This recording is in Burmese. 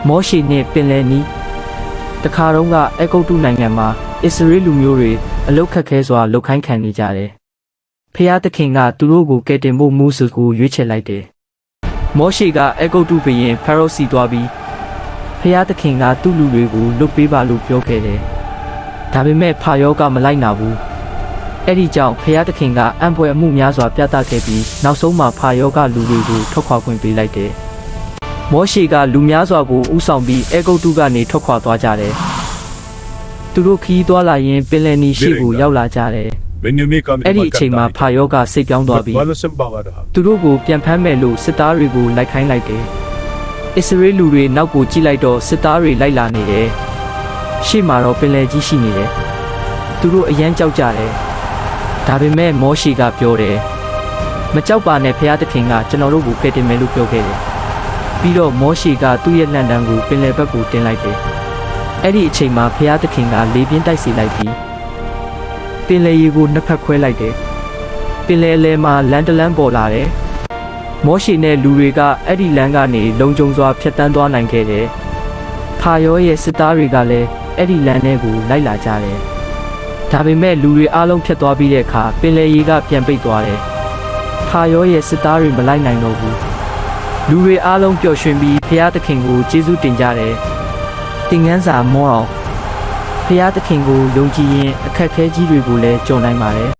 မောရှိနှင့်ပင်လယ်နီးတခါတုန်းကအေဂုတ်တုနိုင်ငံမှာအစ္စရေးလူမျိုးတွေအလုတ်ခက်ခဲစွာလှုပ်ခိုင်းခံနေကြတယ်။ဖျားသခင်ကသူတို့ကိုကယ်တင်ဖို့မူဆူကိုရွေးချယ်လိုက်တယ်။မောရှိကအေဂုတ်တုဘုရင်ဖာရောစီသွားပြီးဖျားသခင်ကသူ့လူတွေကိုလွတ်ပေးပါလို့ပြောခဲ့တယ်။ဒါပေမဲ့ဖာရောကမလိုက်နာဘူး။အဲ့ဒီကြောင့်ဖျားသခင်ကအံ့ဖွယ်အမှုများစွာပြသခဲ့ပြီးနောက်ဆုံးမှာဖာရောကလူတွေကိုထွက်ခွာခွင့်ပေးလိုက်တယ်။မောရှိကလူများစွာကိုဥဆောင်ပြီးအေဂုတ်တုကနေထွက်ခွာသွားကြတယ်။သူတို့ခီးသွားလာရင်ပင်လယ်နီရှိကိုရောက်လာကြတယ်။အဲ့ဒီအချိန်မှာဖာရောကစိတ်ပြောင်းသွားပြီးသူတို့ကိုပြန်ဖမ်းမယ်လို့စစ်သားတွေကိုလိုက်ခိုင်းလိုက်တယ်။အစ္စရေးလူတွေနောက်ကိုကြည့်လိုက်တော့စစ်သားတွေလိုက်လာနေတယ်။ရှေ့မှာတော့ပင်လယ်ကြီးရှိနေတယ်။သူတို့အယမ်းကြောက်ကြတယ်။ဒါပေမဲ့မောရှိကပြောတယ်။မကြောက်ပါနဲ့ဖျားသခင်ကကျွန်တော်တို့ကိုကယ်တင်မယ်လို့ပြောခဲ့တယ်။ပြီးတော့မောရှိကသူ့ရဲ့လန်တန်းကိုပင်လယ်ဘက်ကိုတင်လိုက်တယ်။အဲ့ဒီအချိန်မှာဖျားသခင်ကလေပြင်းတိုက်စီလိုက်ပြီးပင်လယ်ရေကိုနှစ်ဖက်ခွဲလိုက်တယ်။ပင်လယ်အလယ်မှာလမ်းတစ်လမ်းပေါ်လာတယ်။မောရှိနဲ့လူတွေကအဲ့ဒီလမ်းကနေလုံခြုံစွာဖြတ်တန်းသွားနိုင်ခဲ့တယ်။ဖာရောရဲ့စစ်သားတွေကလည်းအဲ့ဒီလမ်းထဲကိုလိုက်လာကြတယ်။ဒါပေမဲ့လူတွေအားလုံးဖြတ်သွားပြီးတဲ့အခါပင်လယ်ရေကပြန်ပိတ်သွားတယ်။ဖာရောရဲ့စစ်သားတွေမလိုက်နိုင်တော့ဘူး။လူတွေအားလုံးပျော်ရွှင်ပြီးဖျားသခင်ကိုကျေးဇူးတင်ကြတယ်။သင်ခန်းစာမောအောင်ဖျားသခင်ကိုယုံကြည်ရင်အခက်အခဲကြီးတွေကိုလည်းကျော်နိုင်ပါတယ်